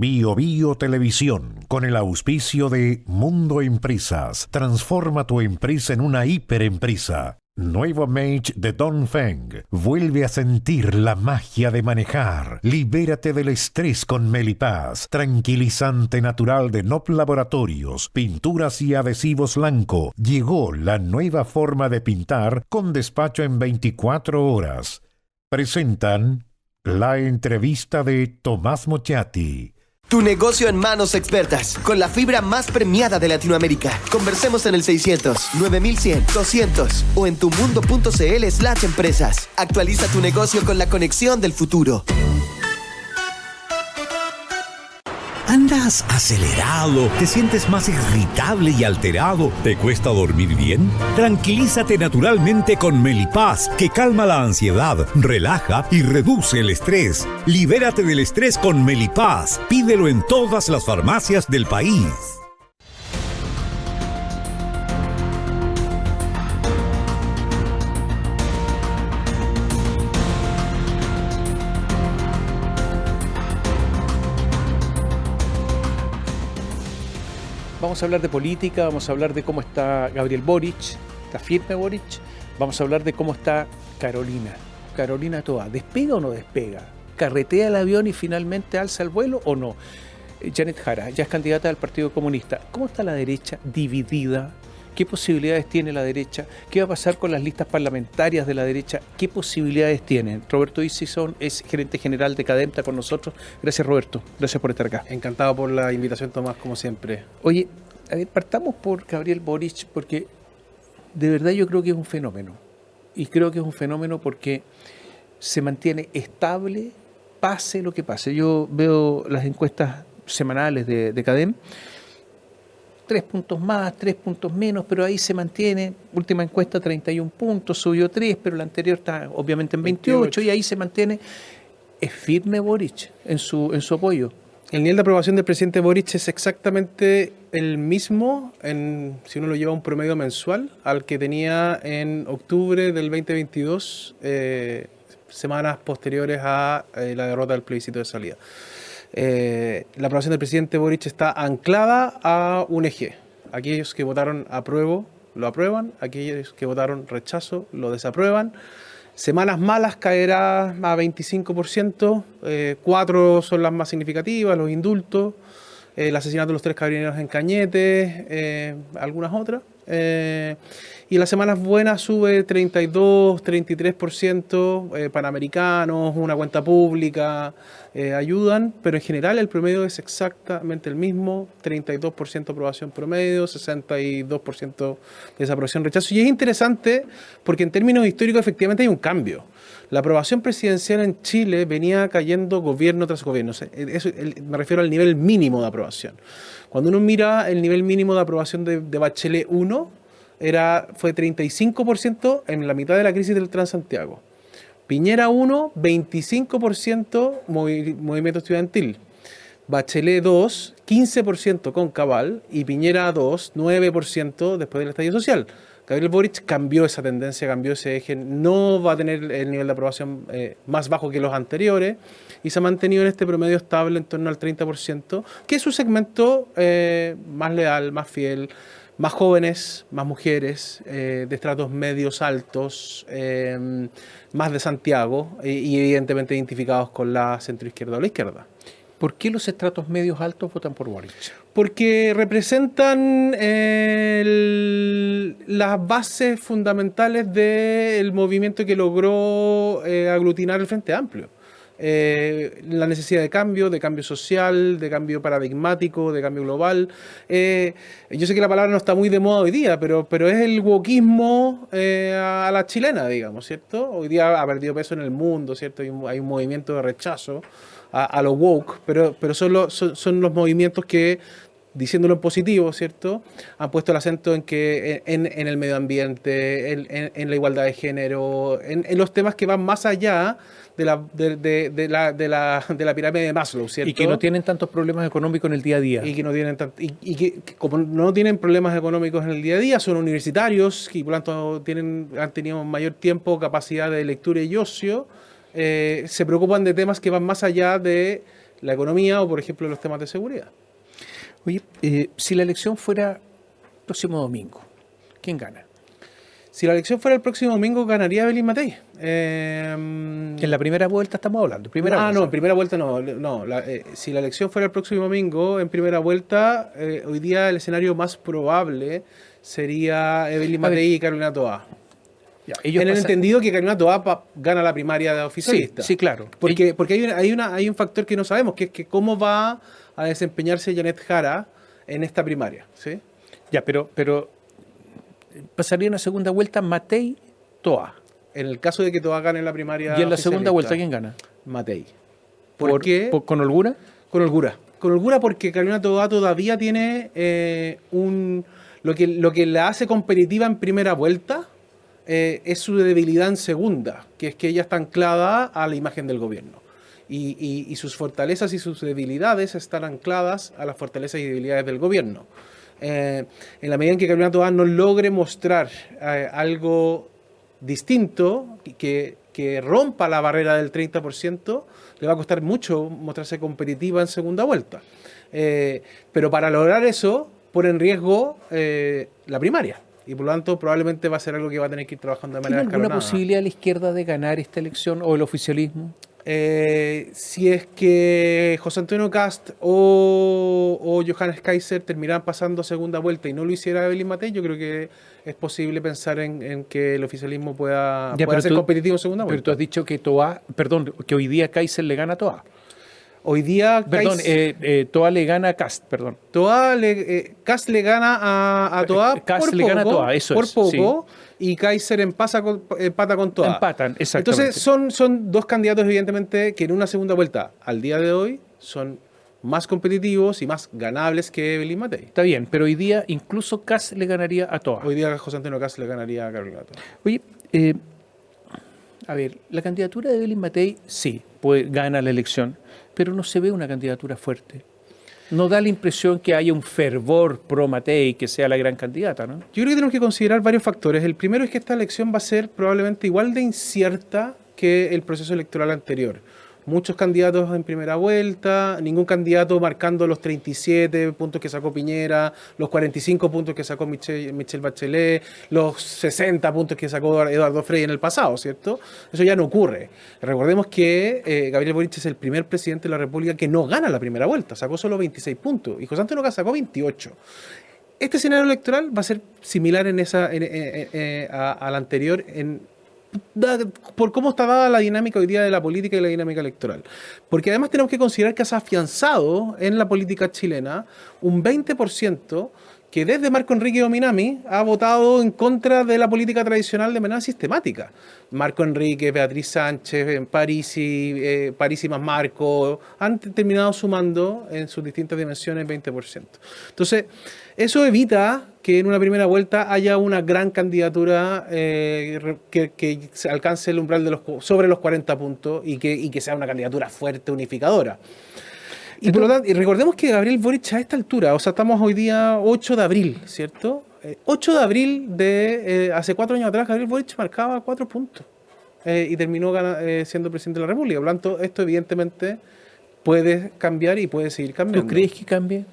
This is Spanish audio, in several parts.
Bio Bio Televisión, con el auspicio de Mundo Empresas. Transforma tu empresa en una hiperempresa. Nuevo Mage de Dongfeng. Vuelve a sentir la magia de manejar. Libérate del estrés con Melipaz. Tranquilizante natural de Nop Laboratorios. Pinturas y adhesivos Lanco. Llegó la nueva forma de pintar con despacho en 24 horas. Presentan la entrevista de Tomás Mochati. Tu negocio en manos expertas, con la fibra más premiada de Latinoamérica. Conversemos en el 600-9100-200 o en tumundo.cl/empresas. Actualiza tu negocio con la conexión del futuro. ¿Andas acelerado? ¿Te sientes más irritable y alterado? ¿Te cuesta dormir bien? Tranquilízate naturalmente con Melipaz, que calma la ansiedad, relaja y reduce el estrés. Libérate del estrés con Melipaz. Pídelo en todas las farmacias del país. Vamos a hablar de política, vamos a hablar de cómo está Gabriel Boric, está firme Boric, vamos a hablar de cómo está Carolina Toa, ¿despega o no despega? ¿Carretea el avión y finalmente alza el vuelo o no? Janet Jara, ya es candidata del Partido Comunista. ¿Cómo está la derecha dividida? ¿Qué posibilidades tiene la derecha? ¿Qué va a pasar con las listas parlamentarias de la derecha? ¿Qué posibilidades tienen? Roberto Isison es gerente general de Cademta con nosotros. Gracias, Roberto. Gracias por estar acá. Encantado por la invitación, Tomás, como siempre. Oye, a ver, partamos por Gabriel Boric, porque de verdad yo creo que es un fenómeno. Y creo que es un fenómeno porque se mantiene estable, pase lo que pase. Yo veo las encuestas semanales de Cadem, 3 puntos más, 3 puntos menos, pero ahí se mantiene. Última encuesta 31 puntos, subió 3, pero la anterior está obviamente en 28 y ahí se mantiene. ¿Es firme Boric en su apoyo? El nivel de aprobación del presidente Boric es exactamente el mismo, si uno lo lleva a un promedio mensual, al que tenía en octubre del 2022, semanas posteriores a la derrota del plebiscito de salida. La aprobación del presidente Boric está anclada a un eje. Aquellos que votaron apruebo, lo aprueban. Aquellos que votaron rechazo, lo desaprueban. Semanas malas caerá a 25%. 4 son las más significativas, los indultos, el asesinato de los 3 carabineros en Cañete, algunas otras. Y en las semanas buenas sube 32, 33%, panamericanos, una cuenta pública, ayudan, pero en general el promedio es exactamente el mismo, 32% aprobación promedio, 62% desaprobación rechazo. Y es interesante porque en términos históricos efectivamente hay un cambio. La aprobación presidencial en Chile venía cayendo gobierno tras gobierno. Me refiero al nivel mínimo de aprobación. Cuando uno mira el nivel mínimo de aprobación de Bachelet 1, fue 35% en la mitad de la crisis del Transantiago. Piñera 1, 25% movimiento estudiantil. Bachelet 2, 15% con Cabal. Y Piñera 2, 9% después del estallido social. Gabriel Boric cambió esa tendencia, cambió ese eje. No va a tener el nivel de aprobación más bajo que los anteriores. Y se ha mantenido en este promedio estable en torno al 30%, que es su segmento más leal, más fiel, más jóvenes, más mujeres, de estratos medios altos, más de Santiago y evidentemente identificados con la centroizquierda o la izquierda. ¿Por qué los estratos medios altos votan por Boric? Porque representan las bases fundamentales del movimiento que logró aglutinar el Frente Amplio. La necesidad de cambio social, de cambio paradigmático, de cambio global. Yo sé que la palabra no está muy de moda hoy día, pero es el wokismo a la chilena, digamos, ¿cierto? Hoy día ha perdido peso en el mundo, ¿cierto? Hay un movimiento de rechazo a lo woke, pero son los movimientos que, diciéndolo en positivo, ¿cierto?, han puesto el acento en que en el medio ambiente, en la igualdad de género, en los temas que van más allá de la pirámide de Maslow, ¿cierto? Y que no tienen tantos problemas económicos en el día a día. Y que no tienen como no tienen problemas económicos en el día a día, son universitarios y por lo tanto han tenido mayor tiempo, capacidad de lectura y ocio, se preocupan de temas que van más allá de la economía o, por ejemplo, los temas de seguridad. Oye, si la elección fuera el próximo domingo, ¿quién gana? Si la elección fuera el próximo domingo, ganaría Evelyn Matei. En la primera vuelta estamos hablando. No, en primera vuelta no. Si la elección fuera el próximo domingo, en primera vuelta, hoy día el escenario más probable sería Evelyn Matei y Carolina Toá. Ya, en el entendido que Carolina Toá gana la primaria de oficialista. Sí, claro. Porque hay un factor que no sabemos, que es que cómo va a desempeñarse Janet Jara en esta primaria. ¿Sí? Ya, pero pasaría una segunda vuelta Matei-Toá. En el caso de que Toá gane la primaria. ¿Y en la segunda vuelta quién gana? Matei. ¿Por qué? ¿Con holgura? Con holgura. Con holgura porque Carolina Toá todavía tiene lo que la hace competitiva en primera vuelta es su debilidad en segunda, que es que ella está anclada a la imagen del gobierno. Y sus fortalezas y sus debilidades están ancladas a las fortalezas y debilidades del gobierno. En la medida en que Carolina Toá no logre mostrar algo distinto, que rompa la barrera del 30%, le va a costar mucho mostrarse competitiva en segunda vuelta. Pero para lograr eso, pone en riesgo la primaria. Y por lo tanto, probablemente va a ser algo que va a tener que ir trabajando de manera escalonada. ¿Tiene alguna posibilidad a la izquierda de ganar esta elección o el oficialismo? Si es que José Antonio Kast o Johannes Kaiser terminaran pasando a segunda vuelta y no lo hiciera Evelyn Matei, yo creo que es posible pensar en que el oficialismo pueda ser competitivo en segunda vuelta. Pero tú has dicho que que hoy día Kaiser le gana a Toá. Hoy día Toá le gana a Kast, perdón. Kast le gana a Toá Kast le gana a Toá, eso por es, poco, sí. Y Kaiser empata con Toá. Empatan, exactamente. Entonces son dos candidatos evidentemente que en una segunda vuelta al día de hoy son más competitivos y más ganables que Evelyn Matei. Está bien, pero hoy día incluso Kast le ganaría a Toá. Hoy día José Antonio Kast le ganaría a Carolina Toá. Oye, a ver, la candidatura de Evelyn Matei sí, gana la elección, pero no se ve una candidatura fuerte. No da la impresión que haya un fervor pro Matei, que sea la gran candidata, ¿no? Yo creo que tenemos que considerar varios factores. El primero es que esta elección va a ser probablemente igual de incierta que el proceso electoral anterior. Muchos candidatos en primera vuelta, ningún candidato marcando los 37 puntos que sacó Piñera, los 45 puntos que sacó Michelle Bachelet, los 60 puntos que sacó Eduardo Frei en el pasado, ¿cierto? Eso ya no ocurre. Recordemos que Gabriel Boric es el primer presidente de la República que no gana la primera vuelta, sacó solo 26 puntos y José Antonio Kast sacó 28. Este escenario electoral va a ser similar al anterior por cómo está dada la dinámica hoy día de la política y la dinámica electoral. Porque además tenemos que considerar que se ha afianzado en la política chilena un 20% que desde Marco Enrique Ominami ha votado en contra de la política tradicional de manera sistemática. Marco Enrique, Beatriz Sánchez, Parisi más Marco, han terminado sumando en sus distintas dimensiones 20%. Entonces, eso evita que en una primera vuelta haya una gran candidatura que alcance el umbral sobre los 40 puntos y que sea una candidatura fuerte, unificadora. Y por lo tanto, y recordemos que Gabriel Boric a esta altura, o sea, estamos hoy día 8 de abril, ¿cierto? 8 de abril de hace 4 años atrás, Gabriel Boric marcaba 4 puntos y terminó siendo presidente de la República. Por lo tanto, esto evidentemente puede cambiar y puede seguir cambiando. ¿Tú crees que cambie?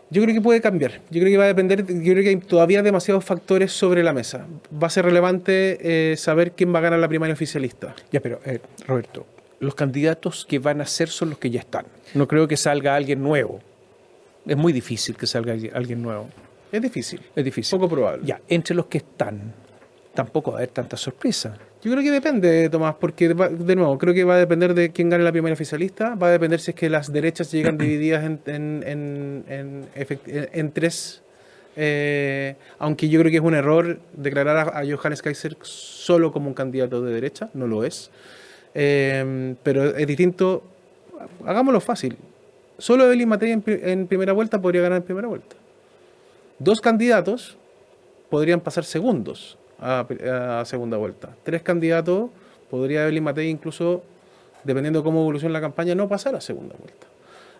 Yo creo que puede cambiar. Yo creo que va a depender. Yo creo que hay todavía demasiados factores sobre la mesa. Va a ser relevante saber quién va a ganar la primaria oficialista. Ya, pero Roberto, los candidatos que van a ser son los que ya están. No creo que salga alguien nuevo. Es muy difícil que salga alguien nuevo. Es difícil. Es difícil. Poco probable. Ya, entre los que están, tampoco va a haber tanta sorpresa. Yo creo que depende, Tomás, porque de nuevo, creo que va a depender de quién gane la primaria oficialista, va a depender si es que las derechas llegan divididas en tres, aunque yo creo que es un error declarar a Johannes Kaiser solo como un candidato de derecha, no lo es, pero es distinto, hagámoslo fácil, solo Evelyn Matei en primera vuelta podría ganar en primera vuelta. 2 candidatos podrían pasar segundos a segunda vuelta. 3 candidatos, podría Evelyn Matei incluso, dependiendo de cómo evolucione la campaña, no pasar a segunda vuelta.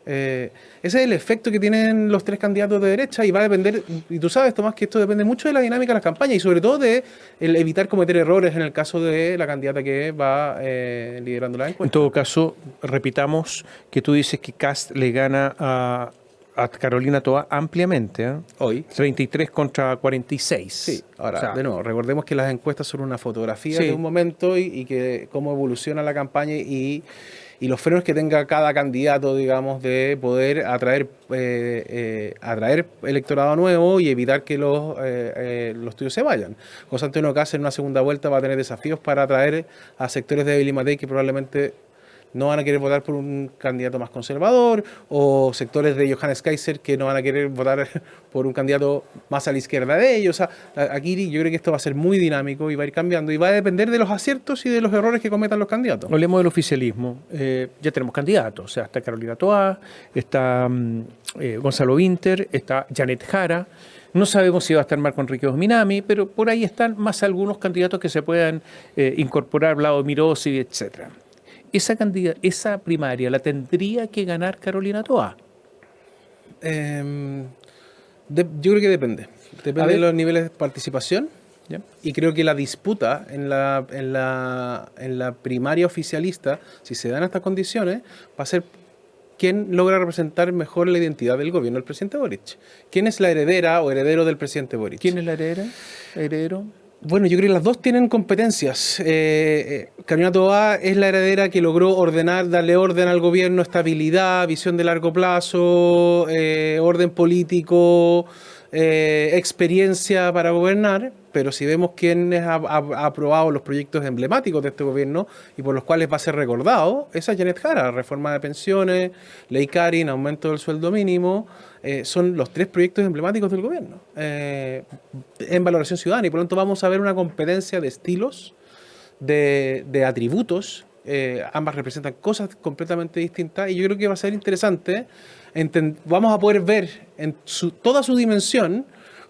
Ese es el efecto que tienen los tres candidatos de derecha y va a depender, y tú sabes, Tomás, que esto depende mucho de la dinámica de las campañas y sobre todo de el evitar cometer errores en el caso de la candidata que va liderando la encuesta. En todo caso, repitamos que tú dices que Kast le gana a Carolina Toá ampliamente, ¿eh? Hoy. 33 contra 46. Sí, ahora, O sea, de nuevo, recordemos que las encuestas son una fotografía Sí. de un momento y que cómo evoluciona la campaña y los frenos que tenga cada candidato, digamos, de poder atraer electorado nuevo y evitar que los tuyos se vayan. José Antonio Kast en una segunda vuelta va a tener desafíos para atraer a sectores de Billy Matei que probablemente no van a querer votar por un candidato más conservador, o sectores de Johannes Kaiser que no van a querer votar por un candidato más a la izquierda de ellos. O sea, aquí yo creo que esto va a ser muy dinámico y va a ir cambiando y va a depender de los aciertos y de los errores que cometan los candidatos. Hablemos del oficialismo. Ya tenemos candidatos. O sea, está Carolina Toá, está Gonzalo Winter, está Janet Jara. No sabemos si va a estar Marco Enrique Minami, pero por ahí están más algunos candidatos que se puedan incorporar, Vladimir Ossi, etcétera. Esa primaria la tendría que ganar Carolina Toá. Yo creo que depende. Depende de los niveles de participación. ¿Ya? Y creo que la disputa en la primaria oficialista, si se dan estas condiciones, va a ser quién logra representar mejor la identidad del gobierno del presidente Boric. ¿Quién es la heredera o heredero del presidente Boric? ¿Quién es la heredero? Bueno, yo creo que las dos tienen competencias. Carolina Toá es la heredera que logró darle orden al gobierno, estabilidad, visión de largo plazo, orden político, experiencia para gobernar, pero si vemos quién ha aprobado los proyectos emblemáticos de este gobierno y por los cuales va a ser recordado, esa es Janet Jara: reforma de pensiones, ley Karin, aumento del sueldo mínimo. Son los tres proyectos emblemáticos del gobierno en valoración ciudadana, y por lo tanto vamos a ver una competencia de estilos, de atributos. Ambas representan cosas completamente distintas y yo creo que va a ser interesante. Vamos a poder ver en toda su dimensión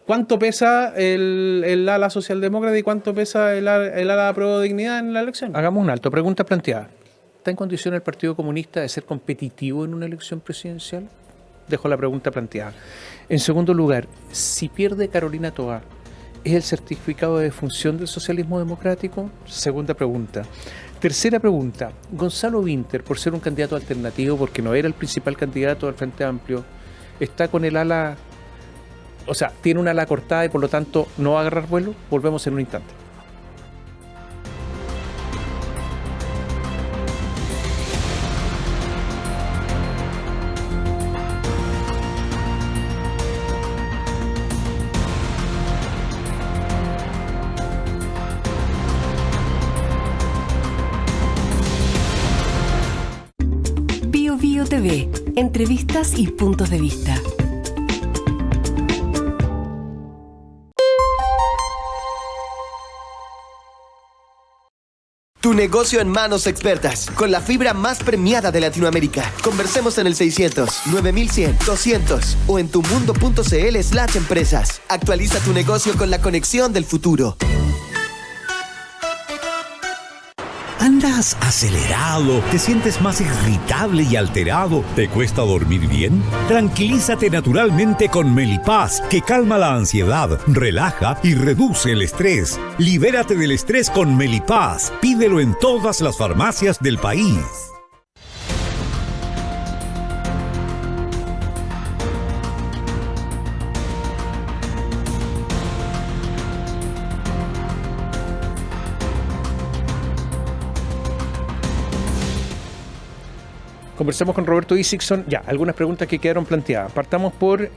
cuánto pesa el ala socialdemócrata y cuánto pesa el ala pro dignidad en la elección. Hagamos un alto. Pregunta planteada. ¿Está en condición el Partido Comunista de ser competitivo en una elección presidencial? Dejo la pregunta planteada. En segundo lugar, si pierde Carolina Toá, ¿es el certificado de defunción del socialismo democrático? Segunda pregunta. Tercera pregunta. Gonzalo Winter, por ser un candidato alternativo, porque no era el principal candidato del Frente Amplio, ¿está con el ala, o sea, tiene un ala cortada y por lo tanto no va a agarrar vuelo? Volvemos en un instante. Bio TV, entrevistas y puntos de vista. Tu negocio en manos expertas, con la fibra más premiada de Latinoamérica. Conversemos en el 600 9100 200 o en tumundo.cl/empresas. Actualiza tu negocio con la conexión del futuro. ¿Andas acelerado? ¿Te sientes más irritable y alterado? ¿Te cuesta dormir bien? Tranquilízate naturalmente con Melipaz, que calma la ansiedad, relaja y reduce el estrés. Libérate del estrés con Melipaz. Pídelo en todas las farmacias del país. Conversamos con Roberto Isixson. Ya, algunas preguntas que quedaron planteadas. Partamos por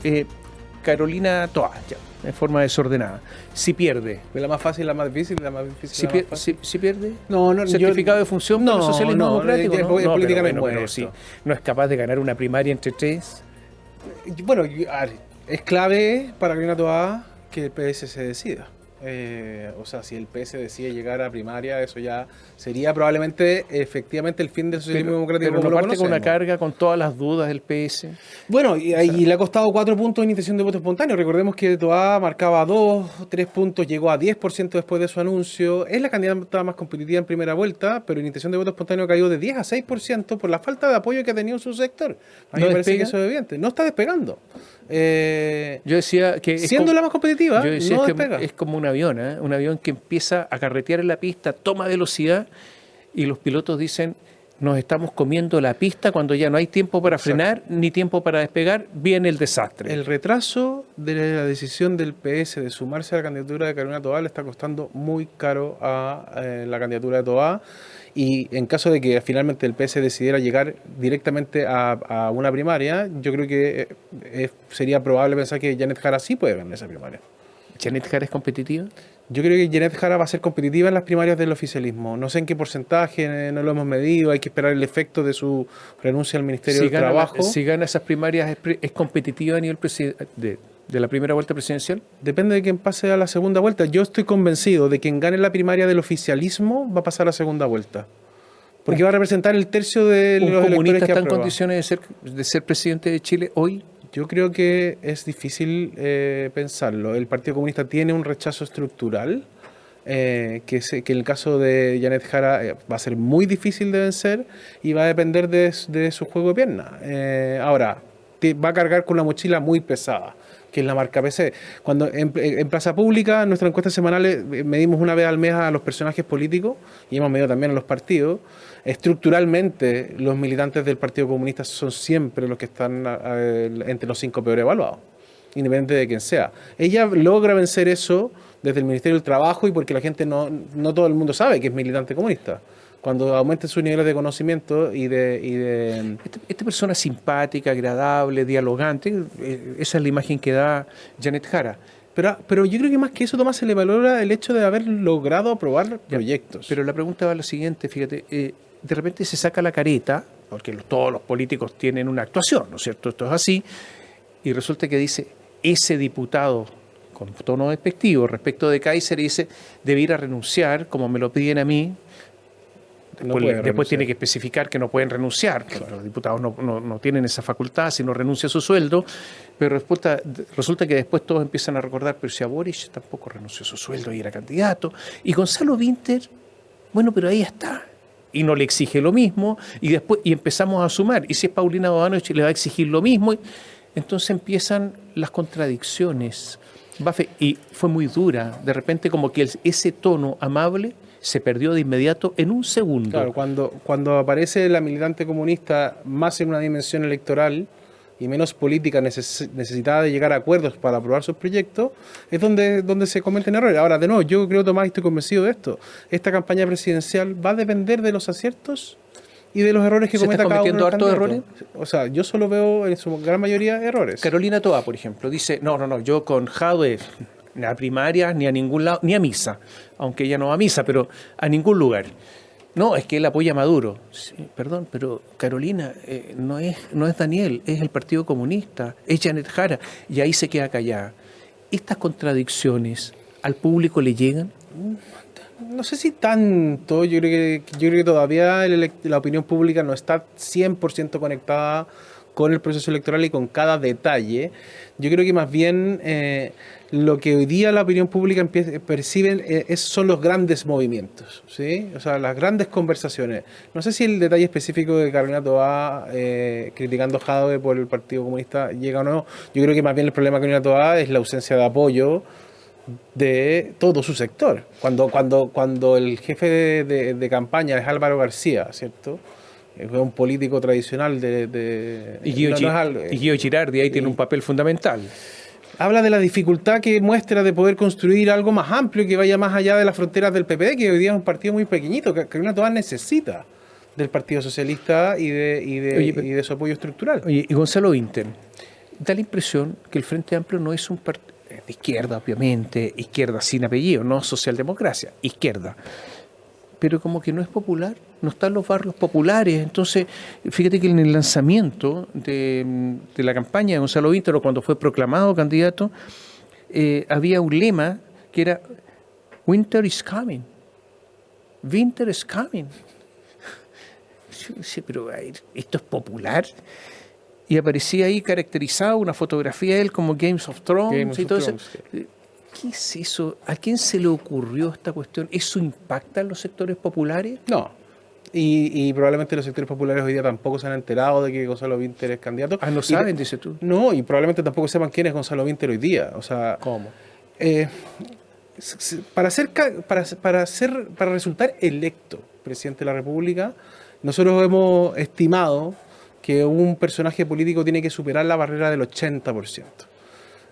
Carolina Toá, ya, en forma desordenada. Si pierde. ¿La más fácil, la más difícil, la más difícil? Si pierde, no, certificado de función para el socialismo democrático. Políticamente pero si no es capaz de ganar una primaria entre tres. Bueno, es clave para Carolina Toá que el PS se decida. O sea, si el PS decide llegar a primaria, eso ya sería probablemente efectivamente el fin del socialismo democrático. Pero como no lo parte con una conocemos. carga con todas las dudas del PS. Bueno, y le ha costado 4 puntos en intención de voto espontáneo. Recordemos que Toá marcaba 2, 3 puntos, llegó a 10% después de su anuncio. Es la candidata más competitiva en primera vuelta, pero en intención de voto espontáneo cayó de 10 a 6% por la falta de apoyo que ha tenido en su sector. A mí ¿No me parece despega? que eso es evidente. No está despegando. Yo decía que Siendo la más competitiva, yo decía no que despega. es como un avión, ¿eh? Un avión que empieza a carretear en la pista, toma velocidad y los pilotos dicen, nos estamos comiendo la pista cuando ya no hay tiempo para frenar ni tiempo para despegar, viene el desastre. El retraso de la decisión del PS de sumarse a la candidatura de Carolina Toá le está costando muy caro a la candidatura de Toá, y en caso de que finalmente el PS decidiera llegar directamente a una primaria, yo creo que sería probable pensar que Janet Jara sí puede ganar esa primaria. ¿Janet Jara es competitiva? Yo creo que Janet Jara va a ser competitiva en las primarias del oficialismo. No sé en qué porcentaje, no lo hemos medido, hay que esperar el efecto de su renuncia al Ministerio del Trabajo. Si gana esas primarias, ¿es competitiva a nivel de la primera vuelta presidencial? Depende de quién pase a la segunda vuelta. Yo estoy convencido de que quien gane la primaria del oficialismo va a pasar a la segunda vuelta. Porque va a representar el tercio de ¿Un los electores comunista que está en aprueba. condiciones de ser presidente de Chile hoy? Yo creo que es difícil pensarlo. El Partido Comunista tiene un rechazo estructural que en el caso de Janet Jara va a ser muy difícil de vencer y va a depender de su juego de piernas. Ahora, va a cargar con una mochila muy pesada, que es la marca PC. Cuando en Plaza Pública, en nuestras encuestas semanales, medimos una vez al mes a los personajes políticos y hemos medido también a los partidos. Estructuralmente, los militantes del Partido Comunista son siempre los que están entre los 5 peores evaluados, independiente de quién sea. Ella logra vencer eso desde el Ministerio del Trabajo y porque la gente no todo el mundo sabe que es militante comunista. Cuando aumenten sus niveles de conocimiento y de Esta persona simpática, agradable, dialogante, esa es la imagen que da Janet Jara. Pero yo creo que más que eso, Tomás, se le valora el hecho de haber logrado aprobar proyectos. Pero la pregunta va a la siguiente, fíjate, de repente se saca la careta, porque todos los políticos tienen una actuación, ¿no es cierto? Esto es así, y resulta que dice, ese diputado, con tono despectivo respecto de Kaiser, dice, debiera renunciar, como me lo piden a mí. Después tiene que especificar que no pueden renunciar, porque los diputados no tienen esa facultad si no renuncia a su sueldo, pero resulta que después todos empiezan a recordar, pero si a Boric tampoco renunció a su sueldo y era candidato, y Gonzalo Winter, bueno, pero ahí está, y no le exige lo mismo, y empezamos a sumar, y si es Paulina Bodanovich le va a exigir lo mismo, entonces empiezan las contradicciones. Y fue muy dura, de repente como que ese tono amable se perdió de inmediato en un segundo. Claro, cuando aparece la militante comunista más en una dimensión electoral y menos política, necesitada de llegar a acuerdos para aprobar sus proyectos, es donde se cometen errores. Ahora, de nuevo, yo creo, Tomás, y estoy convencido de esto, esta campaña presidencial va a depender de los aciertos y de los errores que cometa cada uno de los cometiendo hartos candidatos. O sea, yo solo veo en su gran mayoría errores. Carolina Toá, por ejemplo, dice, no, yo con Jadwe ni a primarias, ni a ningún lado, ni a misa, aunque ella no va a misa, pero a ningún lugar. No, es que él apoya a Maduro. Sí, perdón, pero Carolina no es Daniel, es el Partido Comunista, es Janet Jara, y ahí se queda callada. ¿Estas contradicciones al público le llegan? No sé si tanto, yo creo que todavía la opinión pública no está 100% conectada con el proceso electoral y con cada detalle. Yo creo que más bien lo que hoy día la opinión pública percibe son los grandes movimientos, ¿sí? O sea, las grandes conversaciones. No sé si el detalle específico de Carolina Toá criticando a Jadwe por el Partido Comunista llega o no. Yo creo que más bien el problema de Carolina Toá es la ausencia de apoyo de todo su sector. Cuando el jefe de campaña es Álvaro García, ¿cierto?, es un político tradicional y Guido Girardi ahí tiene un papel fundamental. Habla de la dificultad que muestra de poder construir algo más amplio que vaya más allá de las fronteras del PPD, que hoy día es un partido muy pequeñito, que Carolina Toá necesita del Partido Socialista y de su apoyo estructural. Oye, y Gonzalo Winter, da la impresión que el Frente Amplio no es un partido de izquierda, obviamente, izquierda sin apellido, no socialdemocracia, izquierda, pero como que no es popular, no están los barrios populares. Entonces, fíjate que en el lanzamiento de la campaña de Gonzalo Winter, o cuando fue proclamado candidato, había un lema que era Winter is coming. Winter is coming. Sí, pero a ver, esto es popular. Y aparecía ahí caracterizado una fotografía de él como Games of Thrones Games y of todo eso. Thrones, ¿Qué es eso? ¿A quién se le ocurrió esta cuestión? ¿Eso impacta en los sectores populares? No. Y probablemente los sectores populares hoy día tampoco se han enterado de que Gonzalo Vinter es candidato. Ah, no saben, dices tú. No, y probablemente tampoco sepan quién es Gonzalo Vinter hoy día. O sea, ¿Cómo? para resultar electo presidente de la República, nosotros hemos estimado que un personaje político tiene que superar la barrera del 80%.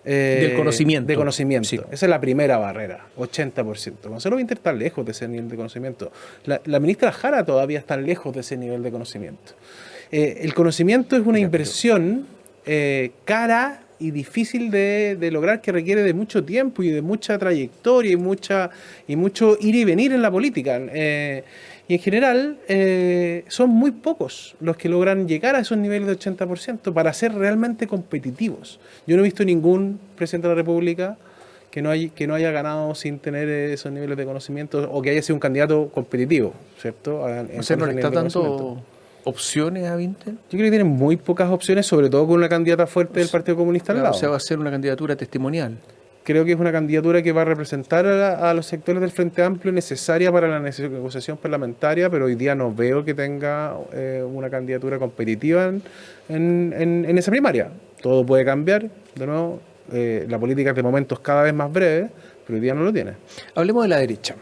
Del conocimiento. De conocimiento. Sí. Esa es la primera barrera, 80%. Gonzalo Vinter está lejos de ese nivel de conocimiento. La ministra Jara todavía está lejos de ese nivel de conocimiento. El conocimiento es una inversión cara y difícil de lograr, que requiere de mucho tiempo y de mucha trayectoria y mucho ir y venir en la política. Y en general son muy pocos los que logran llegar a esos niveles de 80% para ser realmente competitivos. Yo no he visto ningún presidente de la República que no haya ganado sin tener esos niveles de conocimiento o que haya sido un candidato competitivo, ¿cierto? O sea, ¿no le está dando opciones a Vinter? Yo creo que tiene muy pocas opciones, sobre todo con una candidata fuerte del Partido Comunista al lado. O sea, va a ser una candidatura testimonial. Creo que es una candidatura que va a representar a los sectores del Frente Amplio, necesaria para la negociación parlamentaria, pero hoy día no veo que tenga una candidatura competitiva en esa primaria. Todo puede cambiar, de nuevo, la política de momentos cada vez más breve, pero hoy día no lo tiene. Hablemos de la derecha.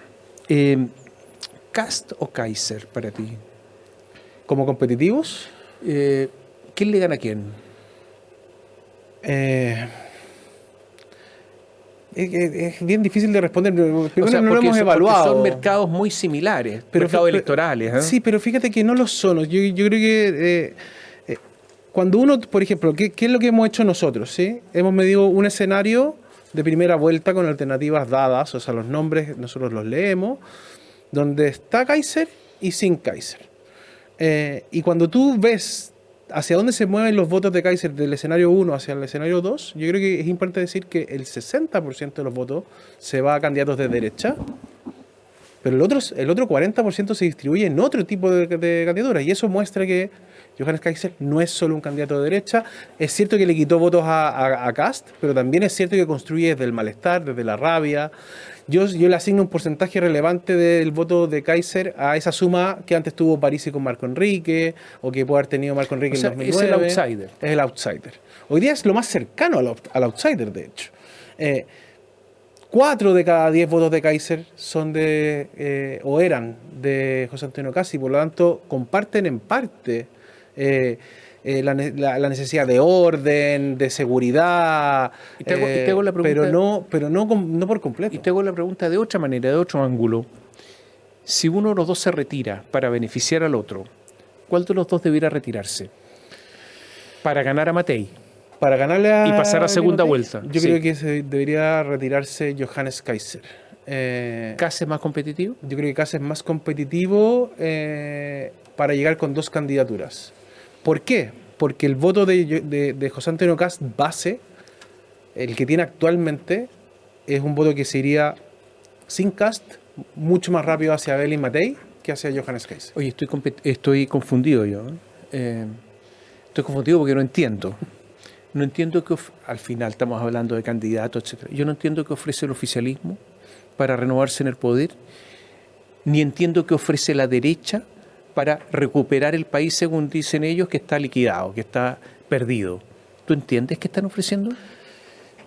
¿Kast o Kaiser para ti? ¿Como competitivos? ¿Quién le gana a quién? Es bien difícil de responder. Primero, O sea, no lo hemos evaluado. Porque son mercados muy similares, mercados electorales. ¿Eh? Sí, pero fíjate que no lo son. Yo creo que cuando uno, por ejemplo, ¿qué es lo que hemos hecho nosotros? ¿Sí? Hemos medido un escenario de primera vuelta con alternativas dadas, o sea, los nombres nosotros los leemos, donde está Kaiser y sin Kaiser. Y cuando tú ves hacia dónde se mueven los votos de Kaiser del escenario 1 hacia el escenario 2, yo creo que es importante decir que el 60% de los votos se va a candidatos de derecha, pero el otro 40% se distribuye en otro tipo de candidaturas, y eso muestra que Johannes Kaiser no es solo un candidato de derecha. Es cierto que le quitó votos a Kast, pero también es cierto que construye desde el malestar, desde la rabia. Yo le asigno un porcentaje relevante del voto de Kaiser a esa suma que antes tuvo Parisi con Marco Enrique, o que puede haber tenido Marco Enrique en 2009. Es el outsider. Es el outsider. Hoy día es lo más cercano al outsider, de hecho. 4 de cada 10 votos de Kaiser son o eran de José Antonio Kast, y por lo tanto comparten en parte la necesidad de orden, de seguridad, y te hago la pregunta, pero no por completo. Y te hago la pregunta de otra manera, de otro ángulo. Si uno de los dos se retira para beneficiar al otro, ¿cuál de los dos debiera retirarse? Para ganar a Matei. Para ganarle y pasar a segunda vuelta. Yo creo que debería retirarse Johannes Kaiser. ¿Kast es más competitivo? Yo creo que Kast es más competitivo para llegar con 2 candidaturas. ¿Por qué? Porque el voto de José Antonio Kast base, el que tiene actualmente, es un voto que se iría sin Kast mucho más rápido hacia Belén Matei que hacia Johannes Kaiser. Oye, estoy confundido yo. Estoy confundido porque no entiendo. No entiendo que al final estamos hablando de candidatos, etc. Yo no entiendo qué ofrece el oficialismo para renovarse en el poder, ni entiendo qué ofrece la derecha para recuperar el país, según dicen ellos, que está liquidado, que está perdido. ¿Tú entiendes qué están ofreciendo?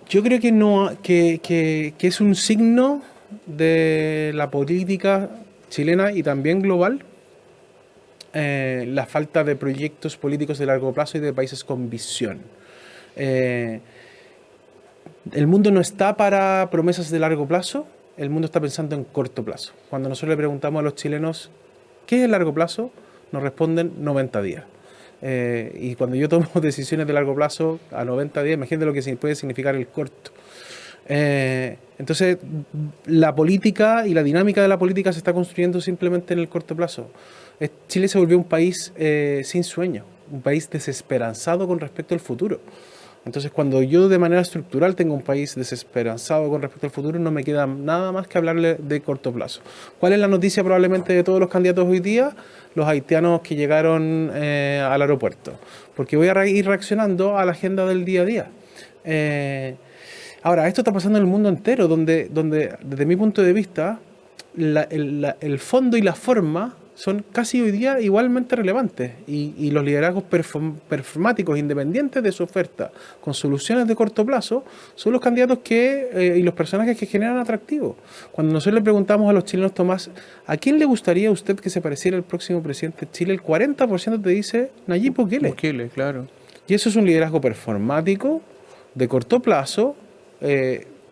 Yo creo que no, que es un signo de la política chilena y también global, la falta de proyectos políticos de largo plazo y de países con visión. El mundo no está para promesas de largo plazo, el mundo está pensando en corto plazo. Cuando nosotros le preguntamos a los chilenos ¿qué es el largo plazo?, nos responden 90 días. Y cuando yo tomo decisiones de largo plazo a 90 días, imagínate lo que puede significar el corto. Entonces, la política y la dinámica de la política se está construyendo simplemente en el corto plazo. Chile se volvió un país sin sueño, un país desesperanzado con respecto al futuro. Entonces, cuando yo de manera estructural tengo un país desesperanzado con respecto al futuro, no me queda nada más que hablarle de corto plazo. ¿Cuál es la noticia probablemente de todos los candidatos hoy día? Los haitianos que llegaron al aeropuerto. Porque voy a ir reaccionando a la agenda del día a día. Ahora, esto está pasando en el mundo entero, donde desde mi punto de vista, el fondo y la forma son casi hoy día igualmente relevantes, y los liderazgos performáticos independientes de su oferta con soluciones de corto plazo son los candidatos y los personajes que generan atractivo. Cuando nosotros le preguntamos a los chilenos, Tomás, ¿a quién le gustaría a usted que se pareciera el próximo presidente de Chile? El 40% te dice Nayib Bukele. Bukele, claro. Y eso es un liderazgo performático de corto plazo,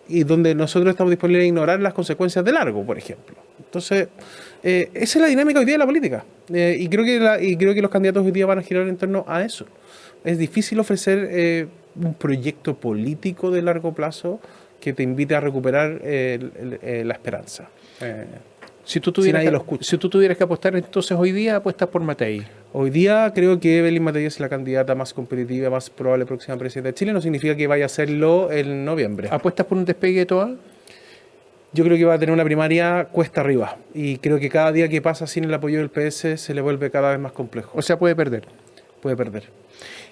y donde nosotros estamos disponibles a ignorar las consecuencias de largo, por ejemplo. Entonces, esa es la dinámica hoy día de la política. Y creo que los candidatos hoy día van a girar en torno a eso. Es difícil ofrecer un proyecto político de largo plazo que te invite a recuperar la esperanza. Si tú tuvieras que apostar entonces hoy día, apuestas por Matei. Hoy día creo que Evelyn Matei es la candidata más competitiva, más probable próxima presidenta de Chile. No significa que vaya a serlo en noviembre. ¿Apuestas por un despegue de Toa? Yo creo que va a tener una primaria cuesta arriba. Y creo que cada día que pasa sin el apoyo del PS se le vuelve cada vez más complejo. O sea, puede perder. Puede perder.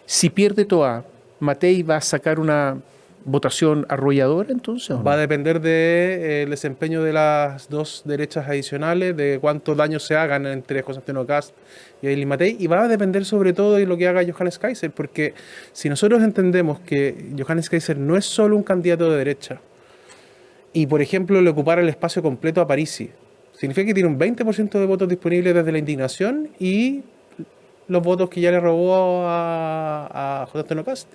Si pierde Toa, ¿Matei va a sacar una votación arrolladora entonces? ¿O no? Va a depender del desempeño de las dos derechas adicionales, de cuánto daño se hagan entre José Antonio Kast y Evelyn Matei, y va a depender sobre todo de lo que haga Johannes Kaiser, porque si nosotros entendemos que Johannes Kaiser no es solo un candidato de derecha, y por ejemplo le ocupara el espacio completo a Parisi, significa que tiene un 20% de votos disponibles desde la indignación y los votos que ya le robó a José Antonio Kast.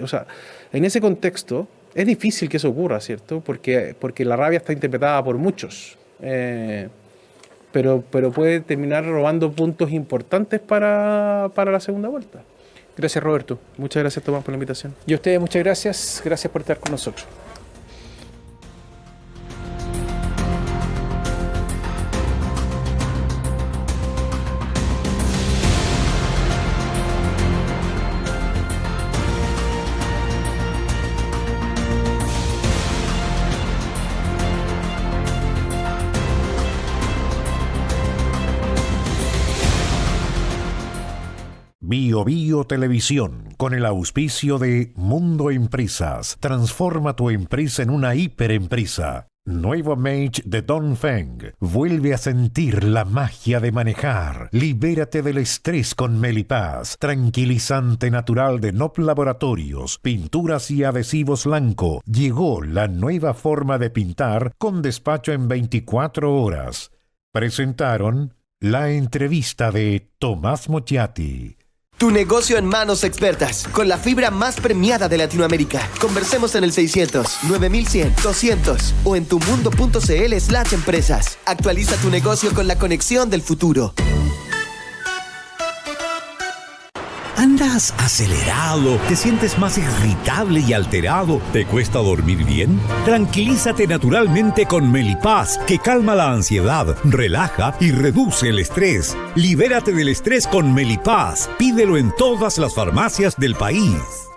O sea, en ese contexto es difícil que eso ocurra, ¿cierto? Porque la rabia está interpretada por muchos, pero puede terminar robando puntos importantes para la segunda vuelta. Gracias, Roberto. Muchas gracias, Tomás, por la invitación. Y a ustedes muchas gracias. Gracias por estar con nosotros. Bio Bio Televisión, con el auspicio de Mundo Empresas. Transforma tu empresa en una hiperempresa. Nuevo Mage de Dongfeng. Vuelve a sentir la magia de manejar. Libérate del estrés con Melipaz. Tranquilizante natural de Nop Laboratorios. Pinturas y adhesivos Lanco. Llegó la nueva forma de pintar con despacho en 24 horas. Presentaron la entrevista de Tomás Mochiati. Tu negocio en manos expertas, con la fibra más premiada de Latinoamérica. Conversemos en el 600-9100-200 o en tumundo.cl/empresas. Actualiza tu negocio con la conexión del futuro. ¿Andas acelerado? ¿Te sientes más irritable y alterado? ¿Te cuesta dormir bien? Tranquilízate naturalmente con Melipaz, que calma la ansiedad, relaja y reduce el estrés. Libérate del estrés con Melipaz. Pídelo en todas las farmacias del país.